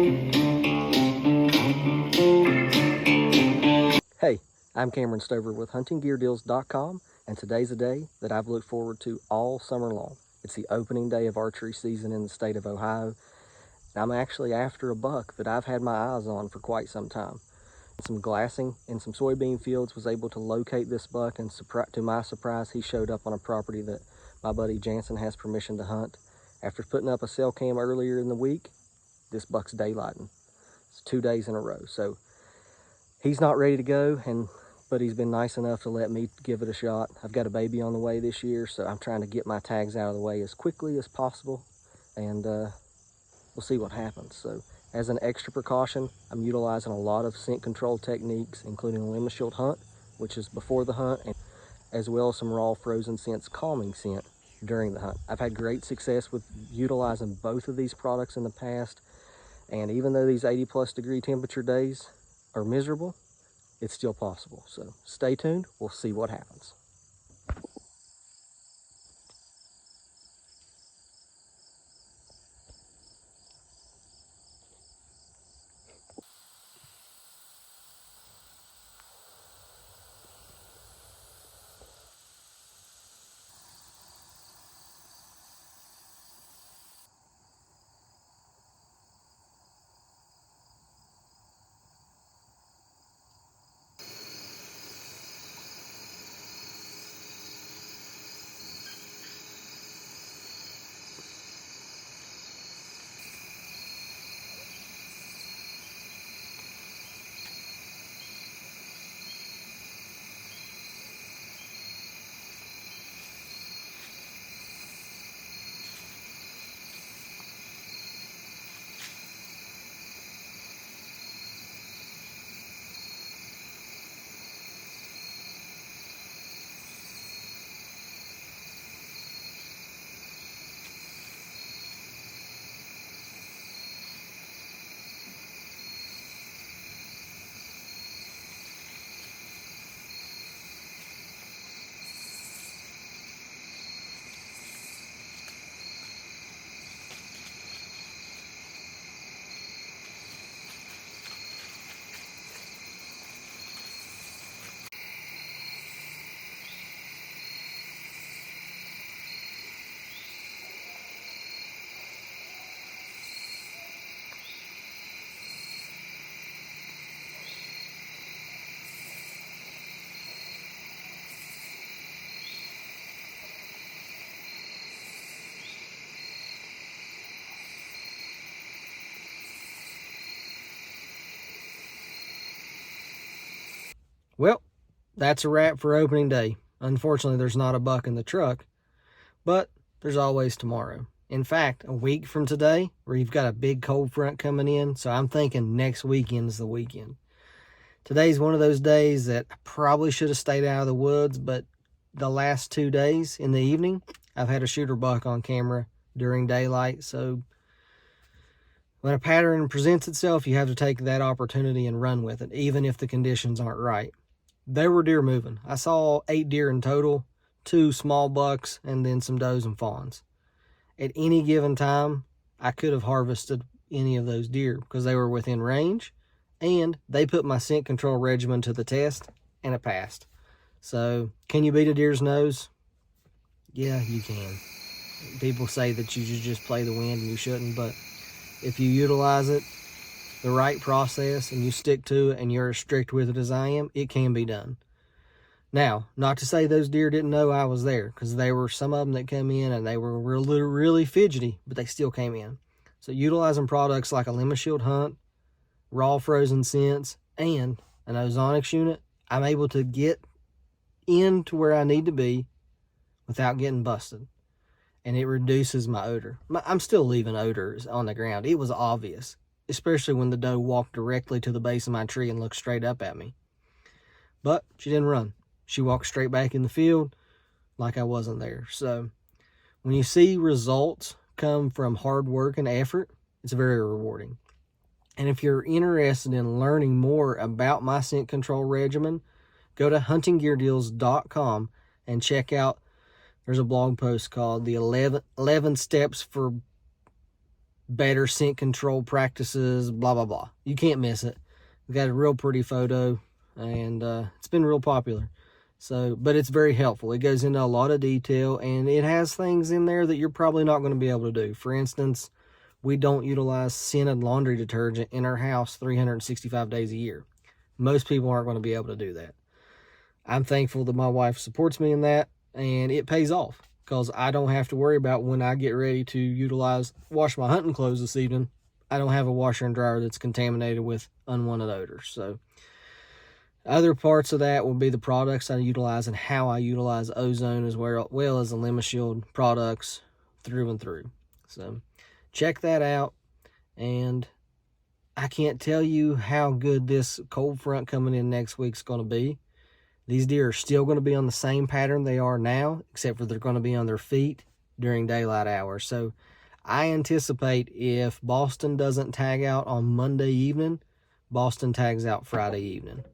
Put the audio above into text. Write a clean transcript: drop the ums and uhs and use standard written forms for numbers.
Hey, I'm Cameron Stover with HuntingGearDeals.com, and today's a day that I've looked forward to all summer long. It's the opening day of archery season in the state of Ohio. I'm actually after a buck that I've had my eyes on for quite some time. Some glassing in some soybean fields, was able to locate this buck, and to my surprise, he showed up on a property that my buddy Jansen has permission to hunt. After putting up a cell cam earlier in the week, this buck's daylighting. It's 2 days in a row. So he's not ready to go, but he's been nice enough to let me give it a shot. I've got a baby on the way this year, so I'm trying to get my tags out of the way as quickly as possible, and we'll see what happens. So as an extra precaution, I'm utilizing a lot of scent control techniques, including a lemon shield hunt, which is before the hunt, and as well as some raw frozen scents calming scent during the hunt. I've had great success with utilizing both of these products in the past, and even though these 80+ degree temperature days are miserable, it's still possible. So stay tuned, we'll see what happens. Well, that's a wrap for opening day. Unfortunately, there's not a buck in the truck, but there's always tomorrow. In fact, a week from today, where you've got a big cold front coming in, so I'm thinking next weekend's the weekend. Today's one of those days that I probably should have stayed out of the woods, but the last 2 days in the evening, I've had a shooter buck on camera during daylight, so when a pattern presents itself, you have to take that opportunity and run with it, even if the conditions aren't right. There were deer moving. I saw 8 deer in total, 2 small bucks, and then some does and fawns. At any given time, I could have harvested any of those deer because they were within range, and they put my scent control regimen to the test, and it passed. So, can you beat a deer's nose? Yeah, you can. People say that you should just play the wind and you shouldn't, but if you utilize it, the right process, and you stick to it, and you're as strict with it as I am, it can be done. Now, not to say those deer didn't know I was there, because there were some of them that come in and they were really fidgety, but they still came in. So utilizing products like a lemon shield hunt, raw frozen scents, and an ozonics unit, I'm able to get into where I need to be without getting busted. And it reduces my odor. I'm still leaving odors on the ground. It was obvious, especially when the doe walked directly to the base of my tree and looked straight up at me. But she didn't run. She walked straight back in the field like I wasn't there. So when you see results come from hard work and effort, it's very rewarding. And if you're interested in learning more about my scent control regimen, go to HuntingGearDeals.com and check out, there's a blog post called the 11 Steps for better scent control practices, blah, blah, blah. You can't miss it. We've got a real pretty photo, and it's been real popular. So, but it's very helpful. It goes into a lot of detail, and it has things in there that you're probably not going to be able to do. For instance, we don't utilize scented laundry detergent in our house 365 days a year. Most people aren't going to be able to do that. I'm thankful that my wife supports me in that, and it pays off because I don't have to worry about when I get ready to wash my hunting clothes this evening. I don't have a washer and dryer that's contaminated with unwanted odors. So other parts of that will be the products I utilize and how I utilize ozone as well as the LimaShield products through and through. So check that out. And I can't tell you how good this cold front coming in next week's going to be. These deer are still going to be on the same pattern they are now, except for they're going to be on their feet during daylight hours. So I anticipate if Boston doesn't tag out on Monday evening, Boston tags out Friday evening.